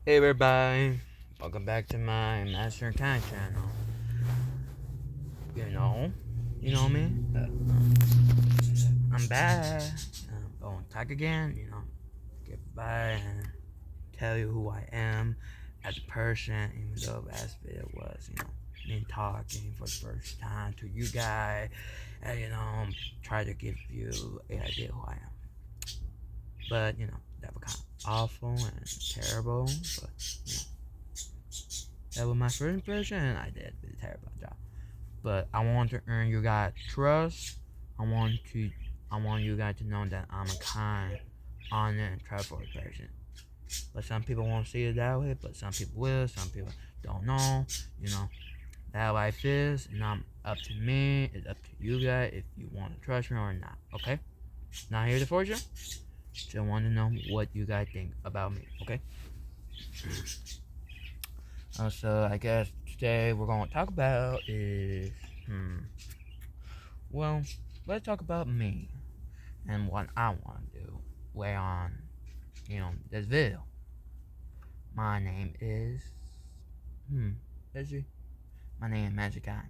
Hey everybody, welcome back to my Master and Kind channel. You know, you know me. I'm back. I'm going to talk again. Get by and tell you who I am as a person. Even though last video was, me talking for the first time to you guys, and try to give you an idea who I am. But that was kind of awful and terrible. But that was my first impression, and I did a really terrible job. But I want to earn you guys trust. I want you guys to know that I'm a kind, honest, and trustworthy person. But some people won't see it that way. But some people will. Some people don't know. That life is not up to me. It's up to you guys if you want to trust me or not. Okay? Not here to force you. Just want to know what you guys think about me. Okay? So I guess today we're going to talk about is well, let's talk about me and what I want to do. Where on, this video. My name is, let's see. My name is Magic Guy.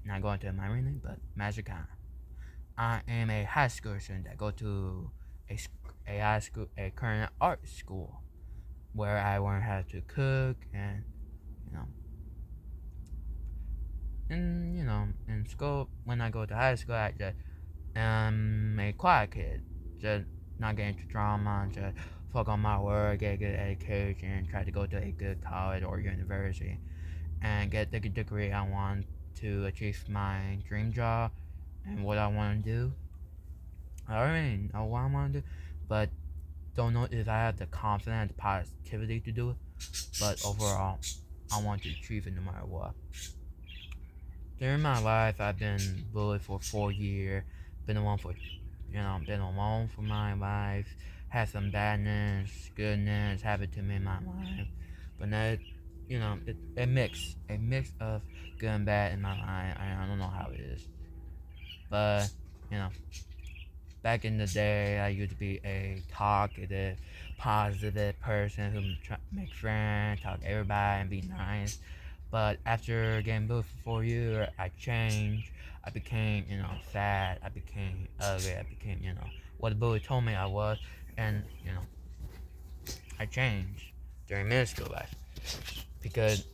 Not going to my real name, but Magic Guy. I am a high school student that go to a high school, a current art school, where I learn how to cook and, in school, when I go to high school, I just a quiet kid. Just not get into drama, just focus on my work, get a good education, try to go to a good college or university, and get the degree I want to achieve my dream job and what I want to do. I already know what I want to do, but don't know if I have the confidence and positivity to do it. But overall, I want to achieve it no matter what. During my life, I've been bullied for 4 years. Been alone for my life. Had some badness, goodness happen to me in my life. But that, a mix of good and bad in my life. I don't know how it is. But, back in the day, I used to be a talkative, positive person who make friends, talk to everybody, and be nice. But after getting bullied for 4 years, I changed. I became, fat. I became ugly. I became, what the bully told me I was. And, I changed during middle school life. Because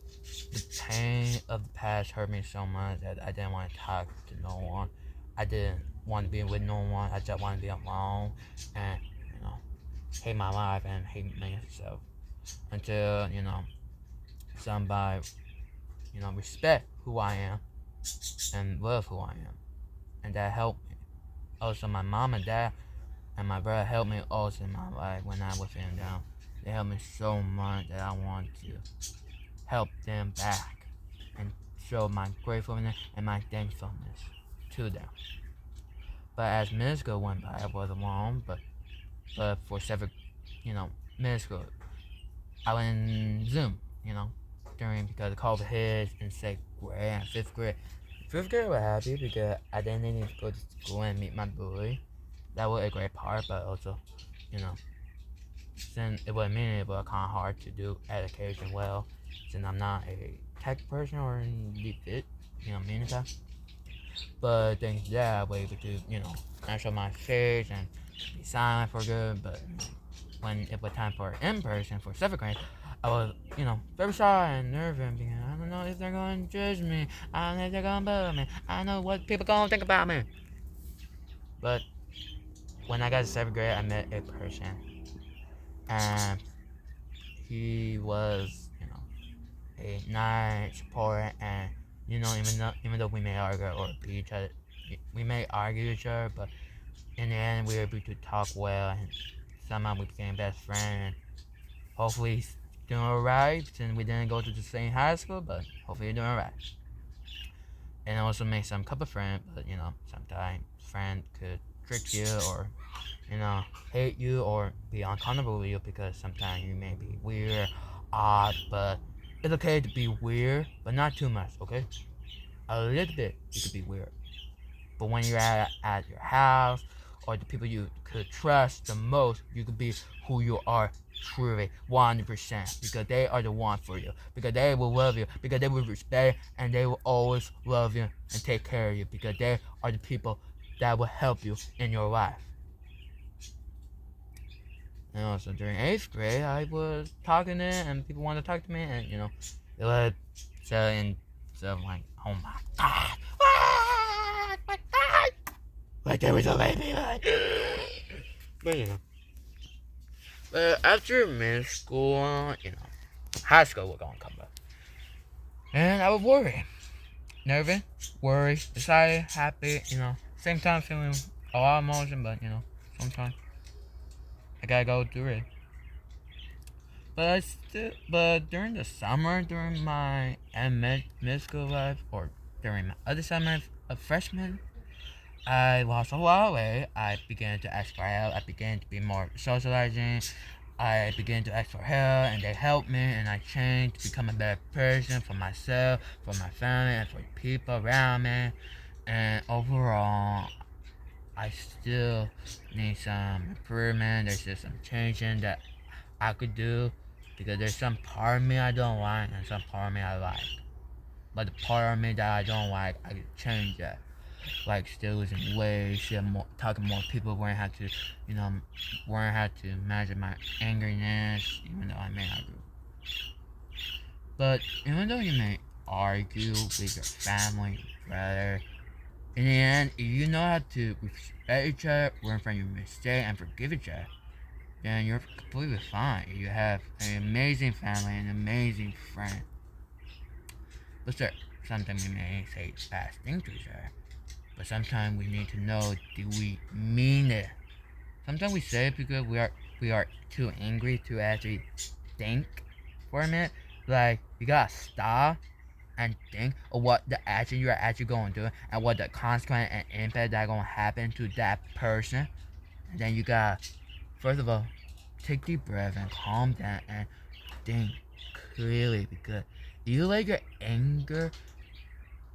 the pain of the past hurt me so much that I didn't want to talk to no one. I didn't want to be with no one. I just want to be alone and, hate my life and hate myself. Until, somebody respect who I am and love who I am. And that helped me. Also, my mom and dad and my brother helped me also in my life when I was feeling down. They helped me so much that I want to help them back and show my gratefulness and my thankfulness to them. But as middle school went by, I was alone, but for several, middle school, I went in Zoom, during because COVID hit in 6th grade and 5th grade. 5th grade was happy because I didn't need to go to school and meet my bully. That was a great part, but also, since it wasn't me, it was kind of hard to do education well, since I'm not a tech person or in deep fit, meaning that. But thanks to that, I was able to, not show my face and be silent for good. But when it was time for in person for 7th grade, I was, very shy and nervous because I don't know if they're going to judge me. I don't know if they're going to bully me. I don't know what people going to think about me. But when I got to 7th grade, I met a person. And he was, a nice supporter. And, even though we may argue or beat each other, we may argue each other, but in the end, we were able to talk well. And somehow we became best friends. Hopefully, he's doing alright since we didn't go to the same high school, but hopefully, you're doing alright. And I also made some couple friends, but sometimes friends could trick you or hate you or be uncomfortable with you because sometimes you may be weird, odd, but it's okay to be weird, but not too much, okay? A little bit, you could be weird. But when you're at your house or the people you could trust the most, you could be who you are truly 100%, because they are the one for you, because they will love you, because they will respect, and they will always love you and take care of you, because they are the people that will help you in your life. And also during 8th grade, I was talking to and people wanted to talk to me, and they would say like, oh my god, my god, like there was a baby, like, but but after middle school, high school was gonna come up, and I was worried, nervous, worried, excited, happy, same time feeling a lot of emotion, but sometimes I gotta go through it. But during the summer, during my middle school life, or during my other summer of freshman, I lost a lot of weight. I began to ask for help. I began to be more socializing. I began to ask for help, and they helped me, and I changed to become a better person for myself, for my family, and for the people around me. And overall, I still need some improvement. There's just some changing that I could do, because there's some part of me I don't like and some part of me I like. But the part of me that I don't like, I could change that. Like still losing weight, still talking more people, learn how to, learn how to manage my angerness, even though I may not do. But even though you may argue with your family, brother, in the end, if you know how to respect each other, learn from your mistake, and forgive each other, then you're completely fine. You have an amazing family, an amazing friend. But sir, sometimes we may say bad things to each other, but sometimes we need to know, do we mean it? Sometimes we say it because we are too angry to actually think for a minute. Like, you gotta stop and think of what the action you're actually going to do, and what the consequence and impact that going to happen to that person. And then you gotta, first of all, take deep breath and calm down and think clearly, because if you let your anger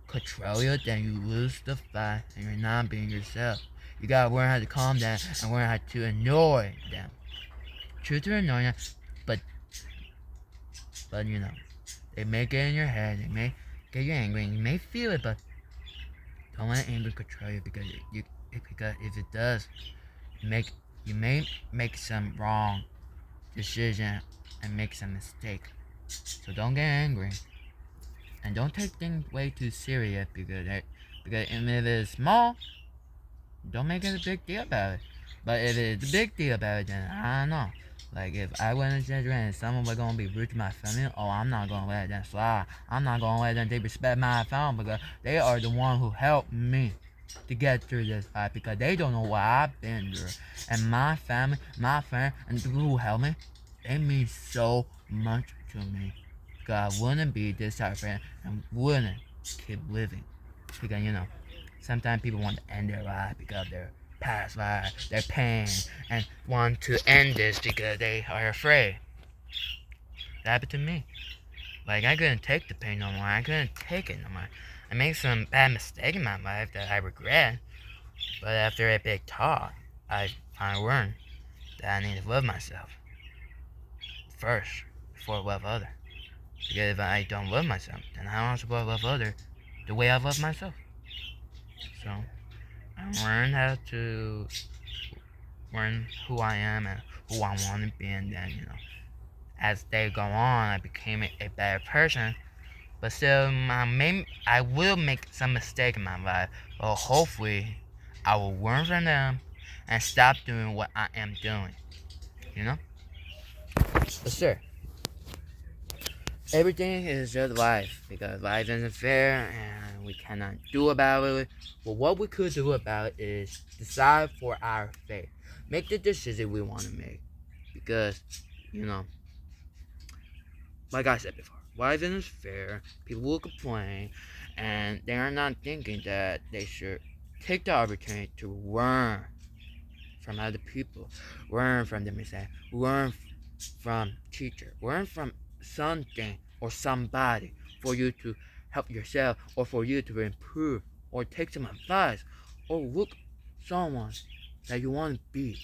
control you, then you lose the fight and you're not being yourself. You gotta learn how to calm down and learn how to annoy them. True to annoy them, but they may get in your head, they may get you angry, and you may feel it, but don't let anger control you, because if it does, you may make some wrong decision and make some mistake. So don't get angry, and don't take things way too serious, because if it is small, don't make it a big deal about it. But if it's a big deal about it, then I don't know. Like, if I went to Central and someone was gonna be rude to my family, I'm not gonna let them slide. I'm not gonna let them disrespect my family, because they are the one who helped me to get through this fight, because they don't know what I've been through. And my family, my friend, and the people who helped me, they mean so much to me. Because I wouldn't be this type of friend and wouldn't keep living. Because, sometimes people want to end their life because of their past life, their pain, and want to end this because they are afraid. That happened to me. Like, I couldn't take the pain no more. I couldn't take it no more. I made some bad mistake in my life that I regret. But after a big talk, I learned that I need to love myself first before I love others. Because if I don't love myself, then how am I supposed to love others the way I love myself? So I learned how to learn who I am and who I want to be, and then as they go on, I became a better person. But still, I will make some mistake in my life, but hopefully, I will learn from them and stop doing what I am doing. But sir, everything is just life, because life isn't fair and we cannot do about it. But what we could do about it is decide for our fate. Make the decision we want to make. Because, like I said before, life isn't fair. People will complain, and they are not thinking that they should take the opportunity to learn from other people, learn from their mistakes, learn from teacher, learn from something or somebody for you to help yourself, or for you to improve, or take some advice, or look someone that you want to be.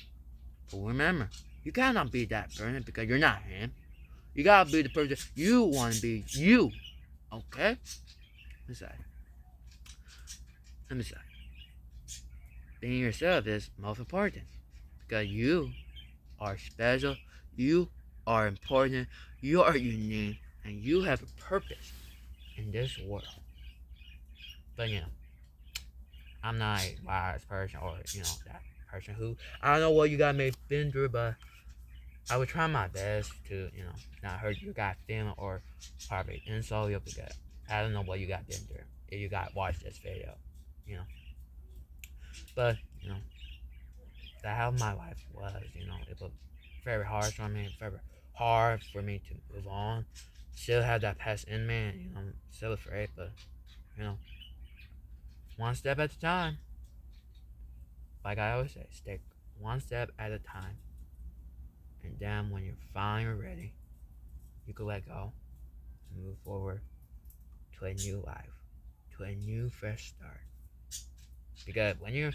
But remember, You cannot be that person because you're not him. You gotta be the person you want to be. You, okay? Let me say. Let me say. Being yourself is most important because you are special. You are important. You are unique, and you have a purpose in this world. But I'm not a wise person or that person who I don't know what you got me been through, but I would try my best to not hurt your guys' feeling or probably insult you because I don't know what you got been through if you got watched this video, you know. But that how my life was, it was very hard for me, very hard for me to move on. Still have that past in me, and I'm still afraid, but one step at a time. Like I always say, take one step at a time. And then when you're finally ready, you can let go and move forward to a new life, to a new fresh start. Because when you're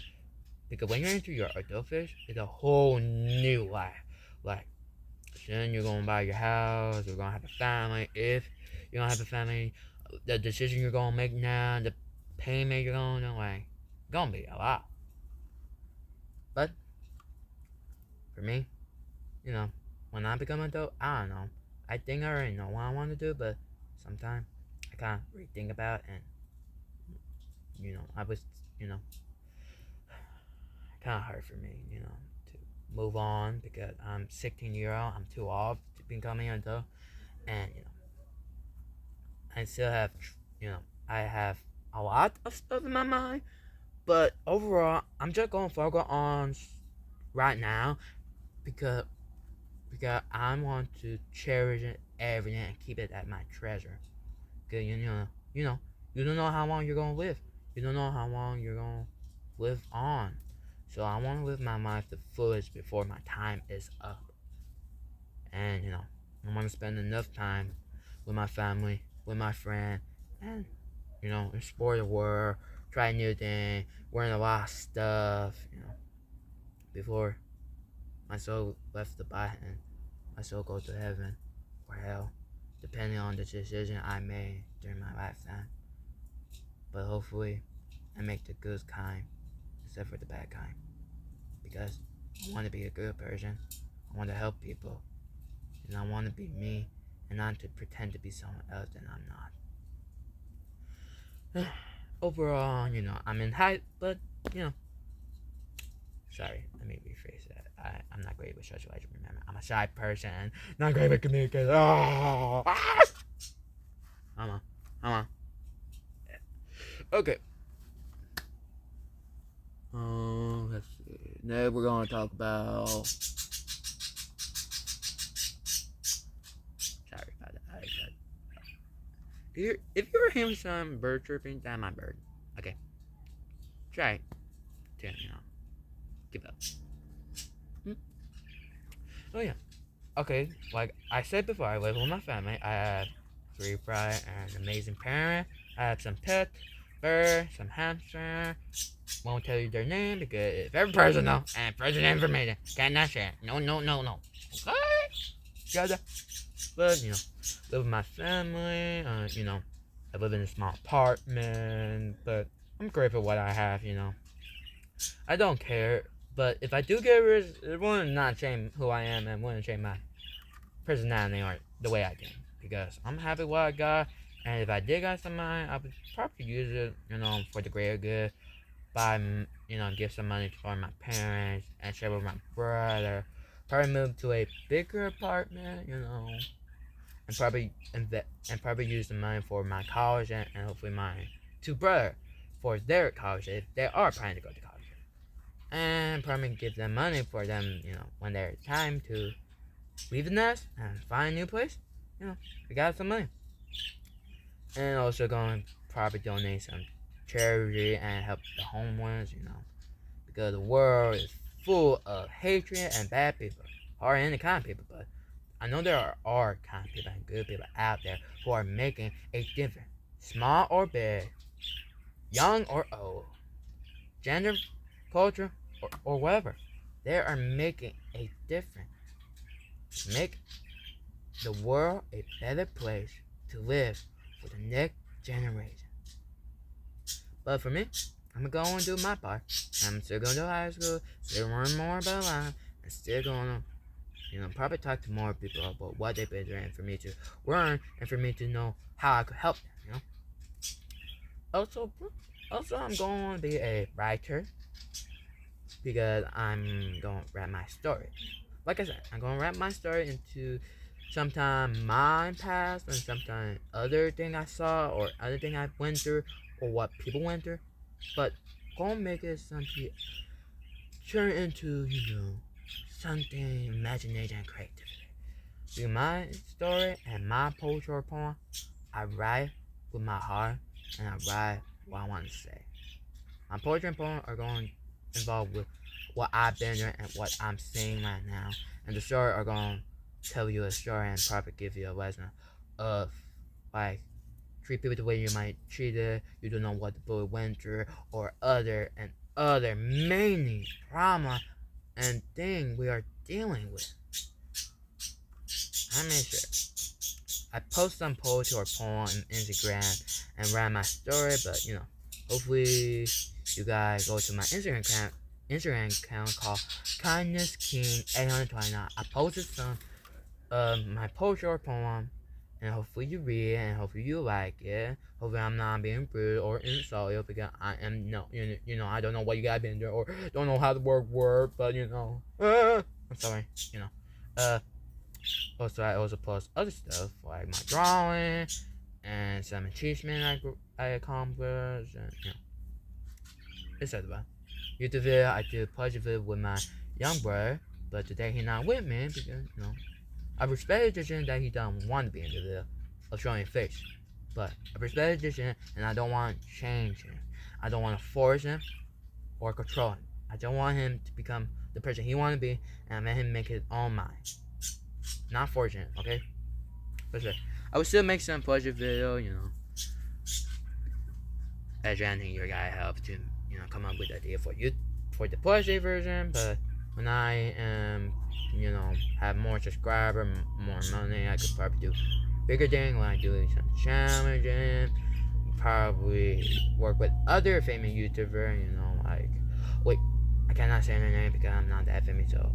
into your adult phase, it's a whole new life. Like then you're gonna buy your house, you're gonna have a family. If you don't have a family, the decision you're gonna make now, the payment you're gonna be a lot. But for me, when I become an adult, I don't know. I think I already know what I want to do, but sometimes I kind of rethink about it and, I was, kind of hard for me, to move on because I'm 16-year-old. I'm too old to become an adult. And, I still have, I have a lot of stuff in my mind, but overall, I'm just going to focus on right now because I want to cherish it everything and keep it as my treasure. Cause you don't know how long you're gonna live. You don't know how long you're gonna live on. So I want to live my life the fullest before my time is up. And I want to spend enough time with my family, with my friend, and explore the world, try new things, learn a lot of stuff. Before my soul left the body and my soul goes to heaven or hell, depending on the decision I made during my lifetime. But hopefully, I make the good kind instead for the bad kind. Because I want to be a good person. I want to help people. And I want to be me and not to pretend to be someone else that I'm not. Overall, I'm in height, but, sorry, let me rephrase that. I'm not great with socializing, remember. I'm a shy person, not great with communication. Oh! Come on. Okay. Let's see. Now we're gonna talk about. Sorry about that. If you're hearing some bird chirping, that's my bird. Okay. Try to give up. Oh yeah. Okay. Like I said before, I live with my family. I have 3 bright and amazing parents. I have some pets, birds, some hamster. Won't tell you their name because if every person know and personal information cannot share. No. Okay? Got that? But live with my family. I live in a small apartment, but I'm grateful for what I have. I don't care. But if I do get rich, it wouldn't not change who I am and wouldn't change my personality or the way I think. Because I'm happy with what I got, and if I did got some money, I would probably use it, for the greater good. Buy, give some money for my parents and share with my brother. Probably move to a bigger apartment, and probably use the money for my college and hopefully my 2 brothers for their college if they are planning to go to college. And probably give them money for them, when there's time to leave the nest and find a new place. We got some money. And also going to probably donate some charity and help the homeless, because the world is full of hatred and bad people, or any kind of people, but I know there are kind of people and good people out there who are making a difference, small or big, young or old, gender, culture, or whatever. They are making a difference make the world a better place to live for the next generation. But for me, I'm gonna go and do my part. I'm still going to high school, still learn more about life, and still gonna, probably talk to more people about what they've been doing for me to learn and for me to know how I could help them. Also, I'm going to be a writer because I'm going to write my story. Like I said, I'm going to write my story into sometime my past and sometime other thing I saw or other thing I went through or what people went through. But going to make it something turn into, something imagination and creativity. Through my story and my poetry or poem, I write with my heart and I write what I want to say. My poetry and poem are going to involve with what I've been doing and what I'm seeing right now. And the story are going to tell you a story and probably give you a lesson of, like, treat people the way you might treat it. You don't know what the boy went through or other many drama and thing we are dealing with. I make sure I post some poetry or poem on Instagram and write my story, but hopefully you guys go to my Instagram account called Kindness King 829. I posted some of my poetry or poem, and hopefully you read it and hopefully you like it. Hopefully I'm not being rude or insulting because I am I don't know what you guys been doing or don't know how the word work, but I'm sorry, Also, I also post other stuff like my drawing and some achievement I accomplished, and etc. YouTube video, I do a pleasure video with my young brother, but today he's not with me because I respect the decision that he doesn't want to be in the video of showing his face, but I respect the decision and I don't want to change him. I don't want to force him or control him. I don't want him to become the person he wants to be, and I let him make his own mind. Not fortunate, okay? For sure. I would still make some pleasure video, as anything your guy help to, come up with the idea for you for the pleasure version. But when I am, have more subscriber, more money, I could probably do bigger things like doing some challenging, probably work with other famous YouTuber, like wait, I cannot say their name because I'm not that famous, so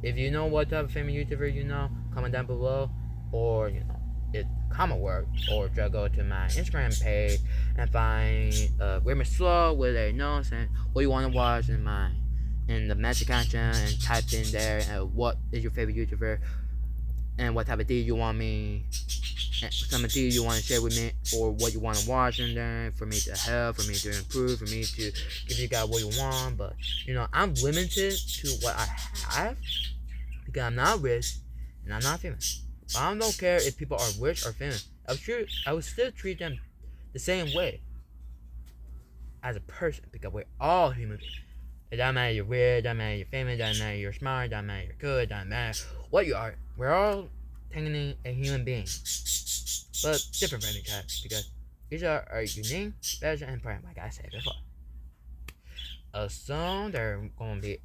if you know what type of famous YouTuber comment down below, or it comment work, or just go to my Instagram page and find Raymond Slow with a note saying what you want to watch in the message content and type in there what is your favorite YouTuber and what type of deal you want me, some deal you want to share with me, or what you want to watch in there for me to help, for me to improve, for me to give you guys what you want. But I'm limited to what I have because I'm not rich and I'm not famous. But I don't care if people are rich or famous. I would still treat them the same way as a person because we're all human beings. It doesn't matter you're weird, doesn't matter you're famous, doesn't matter you're smart, doesn't matter you're good, doesn't matter what you are. We're all technically a human being, but different from each other because each are unique, special, and important, like I said before. Also, they're going to be.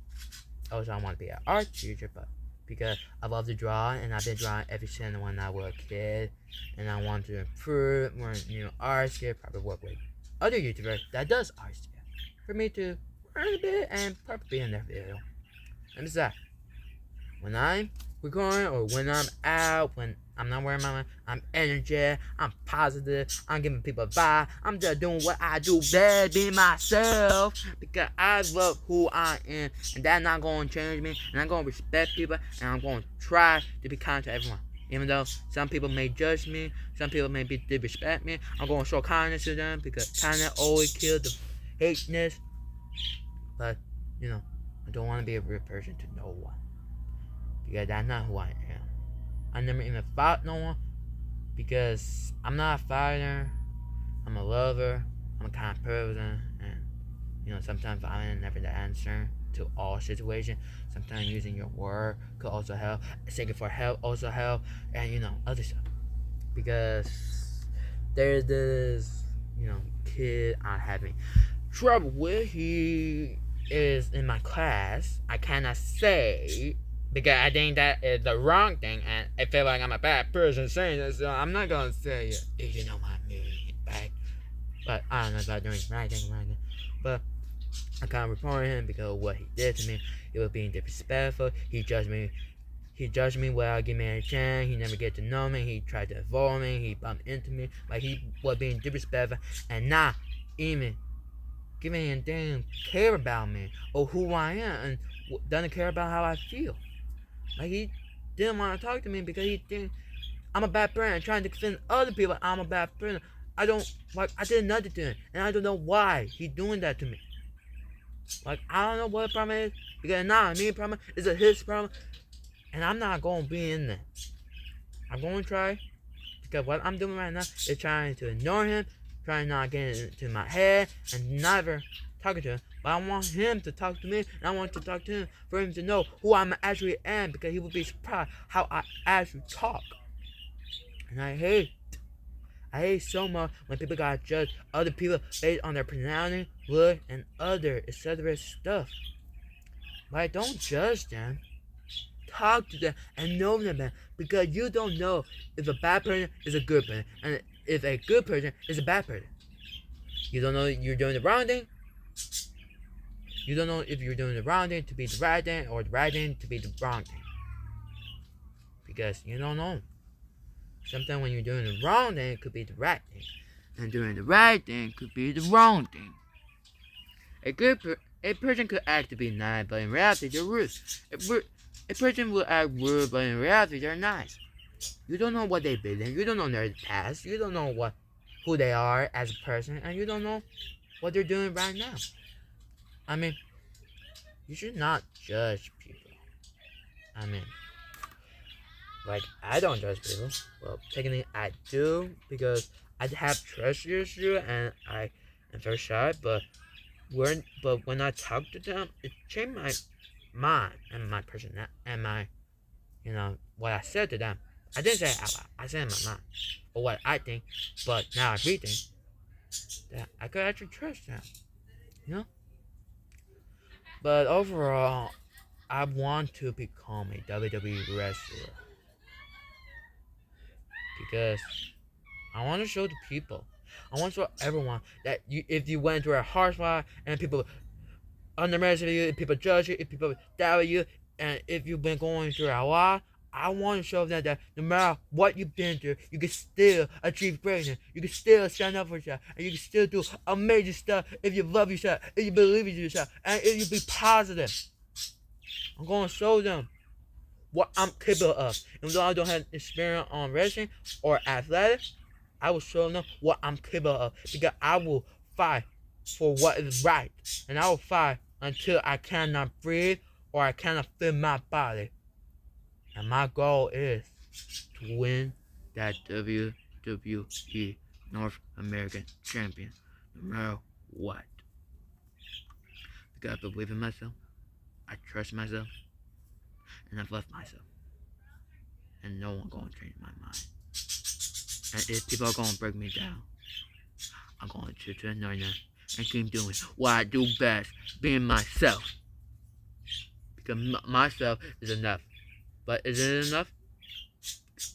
Also, I want to be an art teacher, but because I love to draw and I've been drawing ever since when I was a kid, and I want to improve more, art skill. Probably work with other YouTubers that does art skill for me to learn a bit and probably be in their video. And besides, when I'm recording or when I'm out, when I'm not wearing my mind, I'm energetic, I'm positive, I'm giving people a vibe, I'm just doing what I do best, being myself, because I love who I am, and that's not going to change me, and I'm going to respect people, and I'm going to try to be kind to everyone. Even though some people may judge me, some people may disrespect me, I'm going to show kindness to them, because kindness always kills the hateness. But, I don't want to be a rude person to no one. Because that's not who I am. I never even fought no one. Because I'm not a fighter. I'm a lover. I'm a kind of person. And, sometimes violence is never the answer to all situations. Sometimes using your word could also help. Asking for help also help. And, other stuff. Because there's this, kid I'm having trouble with. He is in my class. I cannot say because I think that is the wrong thing, and I feel like I'm a bad person saying this, so I'm not gonna say it. If you know what I mean, right? But I don't know about doing the right thing right now. But I can't report him because of what he did to me. He was being disrespectful. He judged me. He judged me without giving me a chance. He never get to know me. He tried to avoid me. He bumped into me. Like he was being disrespectful and not even giving a damn care about me or who I am and doesn't care about how I feel. Like he didn't want to talk to me because he think I'm a bad person, trying to convince other people I'm a bad person. I don't like I did nothing to him, and I don't know why he doing that to me. Like I don't know what the problem is because not me problem, it's a his problem, and I'm not gonna be in there. I'm gonna try because what I'm doing right now is trying to ignore him, trying not get into my head, and never talking to him. But I want him to talk to me, and I want to talk to him for him to know who I actually am because he will be surprised how I actually talk. And I hate so much when people gotta judge other people based on their personality, look, and other etc. stuff. Like, don't judge them. Talk to them and know them, man. Because you don't know if a bad person is a good person, and if a good person is a bad person. You don't know if you're doing the wrong thing. You don't know if you're doing the wrong thing to be the right thing, or the right thing to be the wrong thing. Because you don't know. Sometimes when you're doing the wrong thing, it could be the right thing. And doing the right thing could be the wrong thing. A person could act to be nice, but in reality they're rude. A person will act rude, but in reality they're nice. You don't know what they've been in. You don't know their past. You don't know who they are as a person, and you don't know what they're doing right now. I mean, you should not judge people. I mean, like I don't judge people. Well, technically I do because I have trust issue and I am very shy. But when I talk to them, it changed my mind and my person and my what I said to them. I didn't say it out loud. I said in my mind or what I think. But now I rethink that I could actually trust them. You know. But overall, I want to become a WWE wrestler because I want to show the people. I want to show everyone that if you went through a harsh fight and people underestimate you, if people judge you, if people doubt you, and if you've been going through a lot, I want to show them that no matter what you've been through, you can still achieve greatness. You can still stand up for yourself, and you can still do amazing stuff if you love yourself, if you believe in yourself, and if you be positive. I'm going to show them what I'm capable of. Even though I don't have experience on wrestling or athletics, I will show them what I'm capable of because I will fight for what is right. And I will fight until I cannot breathe or I cannot feel my body. And my goal is to win that WWE North American Champion no matter what. Because I believe in myself, I trust myself, and I love myself. And no one gonna change my mind. And if people are gonna break me down, I'm gonna choose to ignore them and keep doing what I do best, being myself. Because myself is enough. But is it enough?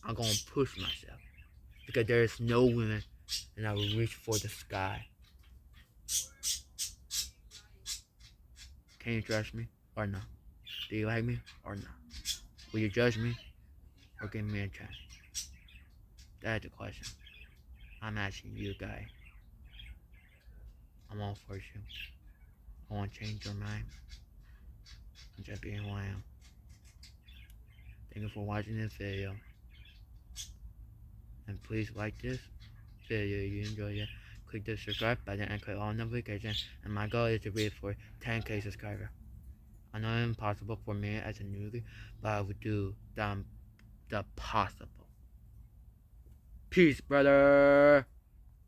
I'm gonna push myself. Because there is no limit, and I will reach for the sky. Can you trust me or not? Do you like me or not? Will you judge me or give me a chance? That's the question I'm asking you guys. I won't force you. I won't change your mind. I'm just being who I am. Thank you for watching this video. And please like this video if you enjoyed it. Click the subscribe button and click all notifications. And my goal is to reach for 10K subscribers. I know it's impossible for me as a newbie, but I will do the possible. Peace, brother.